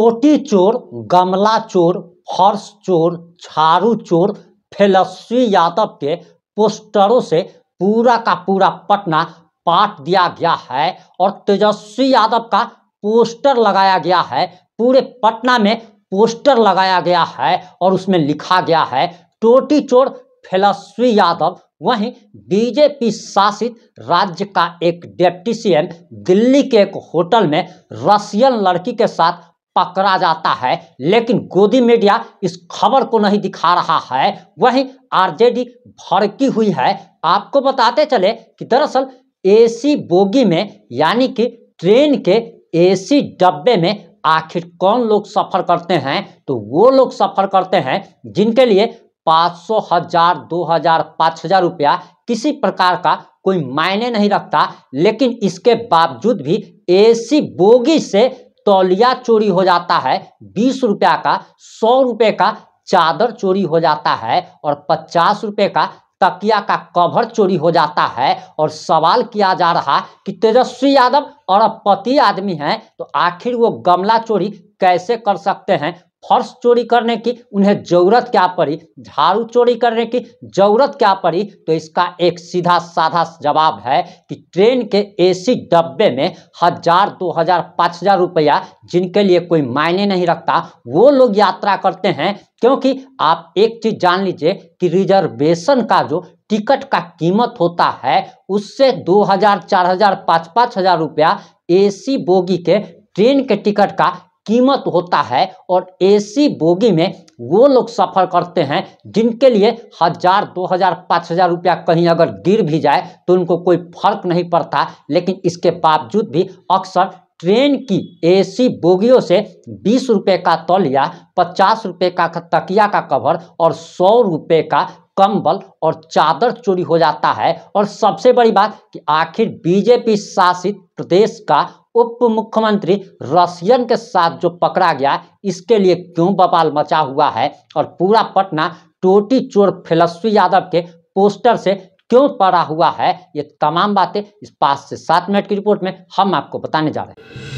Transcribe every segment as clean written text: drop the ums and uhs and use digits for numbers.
टोटी चोर, गमला चोर, फर्श चोर, झाड़ू चोर तेजस्वी यादव के पोस्टरों से पूरा का पूरा पटना पाट दिया गया है और तेजस्वी यादव का पोस्टर लगाया गया है। पूरे पटना में पोस्टर लगाया गया है और उसमें लिखा गया है टोटी चोर तेजस्वी यादव। वहीं बीजेपी शासित राज्य का एक डिप्टी सीएम दिल्ली के एक होटल में रशियन लड़की के साथ पकड़ा जाता है, लेकिन गोदी मीडिया इस खबर को नहीं दिखा रहा है। वहीं आरजेडी भड़की हुई है। आपको बताते चले कि दरअसल एसी बोगी में यानी कि ट्रेन के एसी डब्बे में आखिर कौन लोग सफर करते हैं, तो वो लोग सफर करते हैं जिनके लिए 500, 1000, 2000, 5000 रुपया किसी प्रकार का कोई मायने नहीं रखता, लेकिन इसके बावजूद भी एसी बोगी से तौलिया चोरी हो जाता है। 20 रुपया का, 100 रुपये का चादर चोरी हो जाता है और 50 रुपये का तकिया का कवर चोरी हो जाता है। और सवाल किया जा रहा कि तेजस्वी यादव अरबपति आदमी हैं, तो आखिर वो गमला चोरी कैसे कर सकते हैं? फर्श चोरी करने की उन्हें जरूरत क्या पड़ी? झाड़ू चोरी करने की जरूरत क्या पड़ी? तो इसका एक सीधा साधा जवाब है कि ट्रेन के एसी डब्बे में 1000, 2000, 5000 रुपया जिनके लिए कोई मायने नहीं रखता, वो लोग यात्रा करते हैं। क्योंकि आप एक चीज जान लीजिए कि रिजर्वेशन का जो टिकट का कीमत होता है उससे 2000, 4000, 5-5000 रुपया एसी बोगी के ट्रेन के टिकट का कीमत होता है। और एसी बोगी में वो लोग सफर करते हैं जिनके लिए 1000, 2000, 5000 रुपया कहीं अगर गिर भी जाए तो उनको कोई फर्क नहीं पड़ता, लेकिन इसके बावजूद भी अक्सर ट्रेन की एसी बोगियों से 20 रुपये का तौलिया, 50 रुपये का तकिया का कवर और 100 रुपये का कंबल और चादर चोरी हो जाता है। और सबसे बड़ी बात कि आखिर बीजेपी शासित प्रदेश का उप मुख्यमंत्री रशियन के साथ जो पकड़ा गया, इसके लिए क्यों बवाल मचा हुआ है और पूरा पटना टोटी चोर तेजस्वी यादव के पोस्टर से क्यों पड़ा हुआ है, ये तमाम बातें इस 5 से 7 मिनट की रिपोर्ट में हम आपको बताने जा रहे हैं।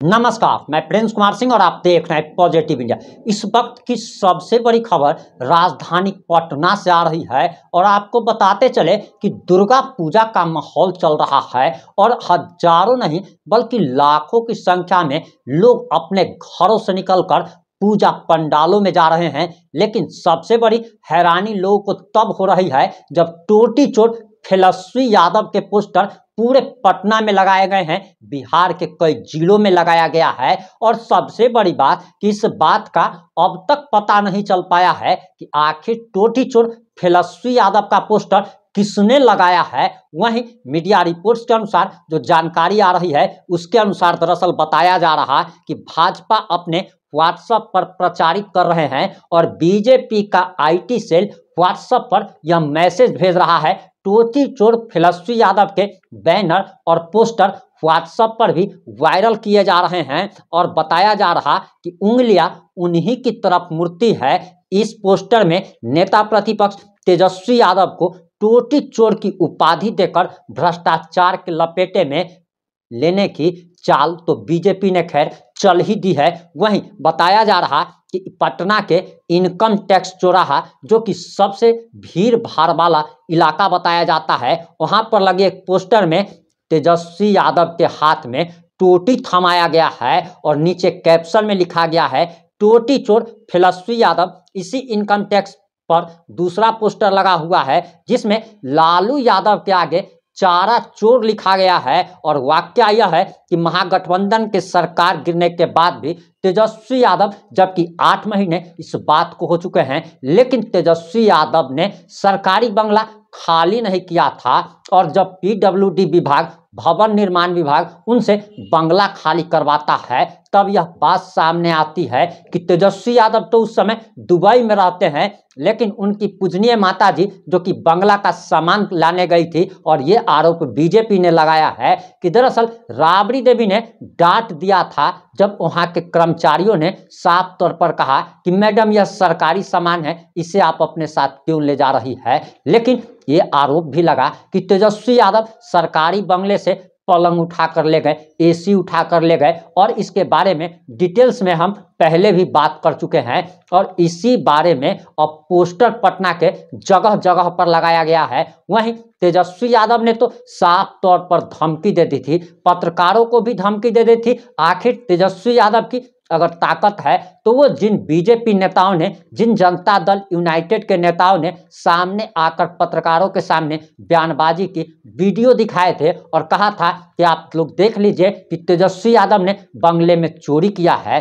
नमस्कार, मैं प्रिंस कुमार सिंह और आप देख रहे हैं पॉजिटिव इंडिया। इस वक्त की सबसे बड़ी खबर राजधानी पटना से आ रही है और आपको बताते चले कि दुर्गा पूजा का माहौल चल रहा है और हजारों नहीं बल्कि लाखों की संख्या में लोग अपने घरों से निकलकर पूजा पंडालों में जा रहे हैं। लेकिन सबसे बड़ी हैरानी लोगों को तब हो रही है जब टोटी चोर तेजस्वी यादव के पोस्टर पूरे पटना में लगाए गए हैं, बिहार के कई जिलों में लगाया गया है। और सबसे बड़ी बात कि इस बात का अब तक पता नहीं चल पाया है कि आखिर टोटी चोर तेजस्वी यादव का पोस्टर किसने लगाया है। वहीं मीडिया रिपोर्ट्स के अनुसार जो जानकारी आ रही है उसके अनुसार दरअसल बताया जा रहा कि भाजपा अपने व्हाट्सएप पर प्रचारित कर रहे हैं और बीजेपी का आईटी सेल व्हाट्सएप पर यह मैसेज भेज रहा है। टोटी चोर तेजस्वी यादव के बैनर और पोस्टर व्हाट्सएप पर भी वायरल किए जा रहे हैं और बताया जा रहा कि उंगलियां उन्हीं की तरफ मुड़ती है। इस पोस्टर में नेता प्रतिपक्ष तेजस्वी यादव को टोटी चोर की उपाधि देकर भ्रष्टाचार के लपेटे में लेने की चाल तो बीजेपी ने खैर चल ही दी है। वहीं बताया जा रहा कि पटना के इनकम टैक्स चौराहा जो कि सबसे भीड़ भाड़ वाला इलाका बताया जाता है, वहां पर लगे एक पोस्टर में तेजस्वी यादव के हाथ में टोटी थमाया गया है और नीचे कैप्शन में लिखा गया है टोटी चोर तेजस्वी यादव। इसी इनकम टैक्स पर दूसरा पोस्टर लगा हुआ है जिसमें लालू यादव के आगे चारा चोर लिखा गया है और वाक्य यह है कि महागठबंधन के सरकार गिरने के बाद भी तेजस्वी यादव, जबकि 8 महीने इस बात को हो चुके हैं, लेकिन तेजस्वी यादव ने सरकारी बंगला खाली नहीं किया था और जब पीडब्ल्यूडी विभाग भवन निर्माण विभाग उनसे बंगला खाली करवाता है, तब यह बात सामने आती है कि तेजस्वी यादव तो उस समय दुबई में रहते हैं, लेकिन उनकी पूजनीय माताजी जो कि बंगला का सामान लाने गई थी, और ये आरोप बीजेपी ने लगाया है कि दरअसल राबड़ी देवी ने डांट दिया था जब वहां के कर्मचारियों ने साफ तौर पर कहा कि मैडम यह सरकारी सामान है, इसे आप अपने साथ क्यों ले जा रही है। लेकिन ये आरोप भी लगा कि तेजस्वी यादव सरकारी बंगले से पलंग उठा कर ले गए, एसी उठा कर ले गए, और इसके बारे में डिटेल्स में हम पहले भी बात कर चुके हैं। और इसी बारे में अब पोस्टर पटना के जगह जगह पर लगाया गया है। वहीं तेजस्वी यादव ने तो साफ तौर पर धमकी दे दी थी, पत्रकारों को भी धमकी दे दी थी। आखिर तेजस्वी यादव की अगर ताकत है तो वो जिन बीजेपी नेताओं ने, जिन जनता दल यूनाइटेड के नेताओं ने सामने आकर पत्रकारों के सामने बयानबाजी की, वीडियो दिखाए थे और कहा था कि आप लोग देख लीजिए कि तेजस्वी यादव ने बंगले में चोरी किया है,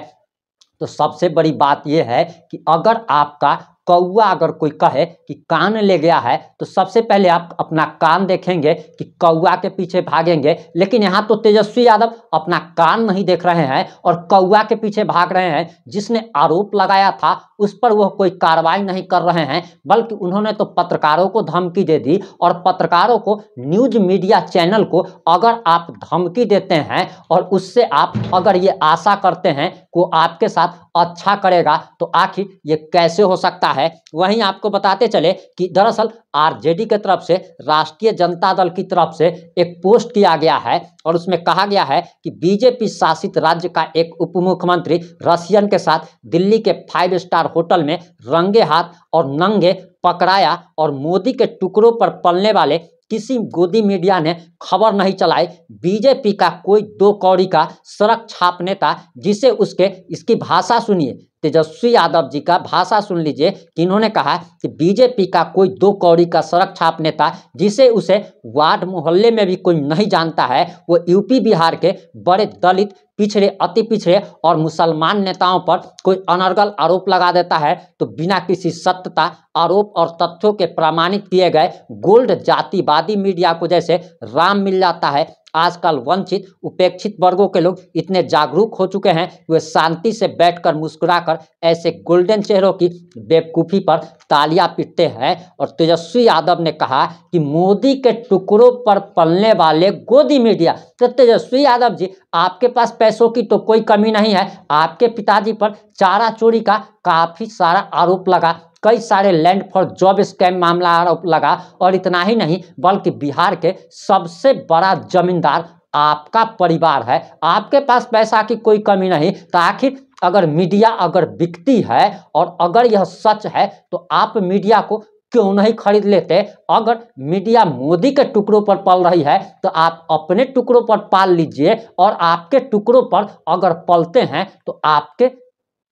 तो सबसे बड़ी बात यह है कि अगर आपका कौवा अगर कोई कहे कि कान ले गया है, तो सबसे पहले आप अपना कान देखेंगे कि कौवा के पीछे भागेंगे। लेकिन यहाँ तो तेजस्वी यादव अपना कान नहीं देख रहे हैं और कौवा के पीछे भाग रहे हैं। जिसने आरोप लगाया था उस पर वह कोई कार्रवाई नहीं कर रहे हैं, बल्कि उन्होंने तो पत्रकारों को धमकी दे दी। और पत्रकारों को, न्यूज मीडिया चैनल को अगर आप धमकी देते हैं और उससे आप अगर ये आशा करते हैं को आपके साथ अच्छा करेगा, तो आखिर ये कैसे हो सकता है। वहीं आपको बताते चले कि दरअसल आरजेडी की तरफ से, राष्ट्रीय जनता दल की तरफ से एक पोस्ट किया गया है और उसमें कहा गया है कि बीजेपी शासित राज्य का एक उप मुख्यमंत्री रसियन के साथ दिल्ली के 5 स्टार होटल में रंगे हाथ और नंगे पकड़ाया, और मोदी के टुकड़ों पर पलने वाले किसी गोदी मीडिया ने खबर नहीं चलाई। बीजेपी का कोई 2 कौड़ी का सड़क छाप नेता, जिसे उसके, इसकी भाषा सुनिए, तेजस्वी यादव जी का भाषा सुन लीजिए कि इन्होंने कहा कि बीजेपी का कोई 2 कौड़ी का सड़क छाप नेता, जिसे उसे वार्ड मोहल्ले में भी कोई नहीं जानता है, वो यूपी बिहार के बड़े दलित, पिछड़े, अति पिछड़े और मुसलमान नेताओं पर कोई अनर्गल आरोप लगा देता है, तो बिना किसी सत्यता, आरोप और तथ्यों के प्रमाणित किए गए गोल्ड जातिवादी मीडिया को जैसे राम मिल जाता है। आजकल वंचित, उपेक्षित वर्गों के लोग इतने जागरूक हो चुके हैं, वे शांति से बैठकर मुस्कुराकर ऐसे गोल्डन चेहरों की बेवकूफ़ी पर तालियां पीटते हैं। और तेजस्वी यादव ने कहा कि मोदी के टुकड़ों पर पलने वाले गोदी मीडिया, तो तेजस्वी यादव जी, आपके पास पैसों की तो कोई कमी नहीं है। आपके पिताजी पर चारा चोरी का काफ़ी सारा आरोप लगा, कई सारे लैंड फॉर जॉब स्कैम मामला आरोप लगा, और इतना ही नहीं बल्कि बिहार के सबसे बड़ा जमींदार आपका परिवार है। आपके पास पैसा की कोई कमी नहीं, तो आखिर अगर मीडिया अगर बिकती है और अगर यह सच है, तो आप मीडिया को क्यों नहीं खरीद लेते। अगर मीडिया मोदी के टुकड़ों पर पल रही है, तो आप अपने टुकड़ों पर पाल लीजिए, और आपके टुकड़ों पर अगर पलते हैं तो आपके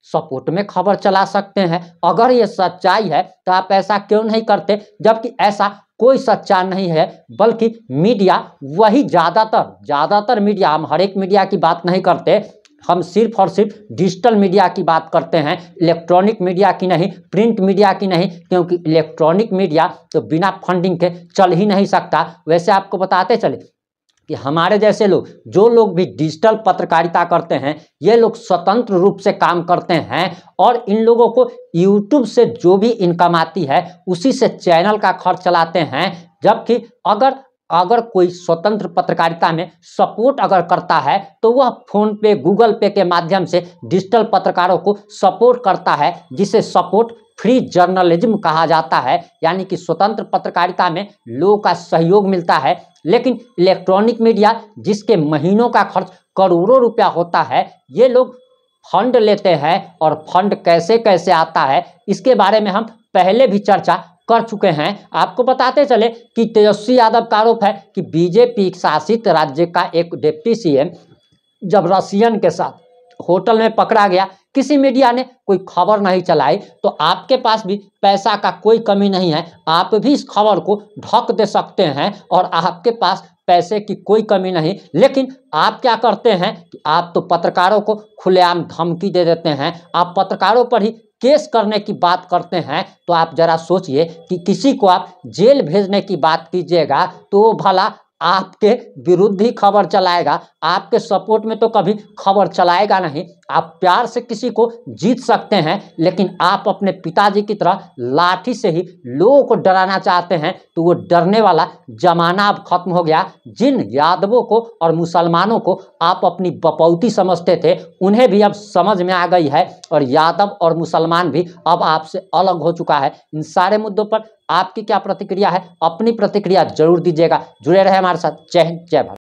सपोर्ट में खबर चला सकते हैं। अगर ये सच्चाई है तो आप ऐसा क्यों नहीं करते, जबकि ऐसा कोई सच्चा नहीं है, बल्कि मीडिया वही ज़्यादातर मीडिया, हम हर एक मीडिया की बात नहीं करते, हम सिर्फ और सिर्फ डिजिटल मीडिया की बात करते हैं, इलेक्ट्रॉनिक मीडिया की नहीं, प्रिंट मीडिया की नहीं, क्योंकि इलेक्ट्रॉनिक मीडिया तो बिना फंडिंग के चल ही नहीं सकता। वैसे आपको बताते चले कि हमारे जैसे लोग, जो लोग भी डिजिटल पत्रकारिता करते हैं, ये लोग स्वतंत्र रूप से काम करते हैं, और इन लोगों को यूट्यूब से जो भी इनकम आती है उसी से चैनल का खर्च चलाते हैं। जबकि अगर कोई स्वतंत्र पत्रकारिता में सपोर्ट अगर करता है, तो वह फोन पे, गूगल पे के माध्यम से डिजिटल पत्रकारों को सपोर्ट करता है, जिसे सपोर्ट फ्री जर्नलिज्म कहा जाता है। यानी कि स्वतंत्र पत्रकारिता में लोगों का सहयोग मिलता है, लेकिन इलेक्ट्रॉनिक मीडिया, जिसके महीनों का खर्च करोड़ों रुपया होता है, ये लोग फंड लेते हैं, और फंड कैसे कैसे आता है इसके बारे में हम पहले भी चर्चा कर चुके हैं। आपको बताते चले कि तेजस्वी यादव का आरोप है कि बीजेपी शासित राज्य का एक डिप्टी सीएम जब रसियन के साथ होटल में पकड़ा गया, किसी मीडिया ने कोई खबर नहीं चलाई, तो आपके पास भी पैसा का कोई कमी नहीं है, आप भी इस खबर को ढक दे सकते हैं, और आपके पास पैसे की कोई कमी नहीं। लेकिन आप क्या करते हैं कि आप तो पत्रकारों को खुलेआम धमकी दे देते हैं, आप पत्रकारों पर ही केस करने की बात करते हैं। तो आप जरा सोचिए कि किसी को आप जेल भेजने की बात कीजिएगा तो वो भला आपके विरुद्ध ही खबर चलाएगा, आपके सपोर्ट में तो कभी खबर चलाएगा नहीं। आप प्यार से किसी को जीत सकते हैं, लेकिन आप अपने पिताजी की तरह लाठी से ही लोगों को डराना चाहते हैं, तो वो डरने वाला जमाना अब खत्म हो गया। जिन यादवों को और मुसलमानों को आप अपनी बपौती समझते थे, उन्हें भी अब समझ में आ गई है, और यादव और मुसलमान भी अब आपसे अलग हो चुका है। इन सारे मुद्दों पर आपकी क्या प्रतिक्रिया है? अपनी प्रतिक्रिया जरूर दीजिएगा। जुड़े रहे हमारे साथ। जय हिंद, जय भारत।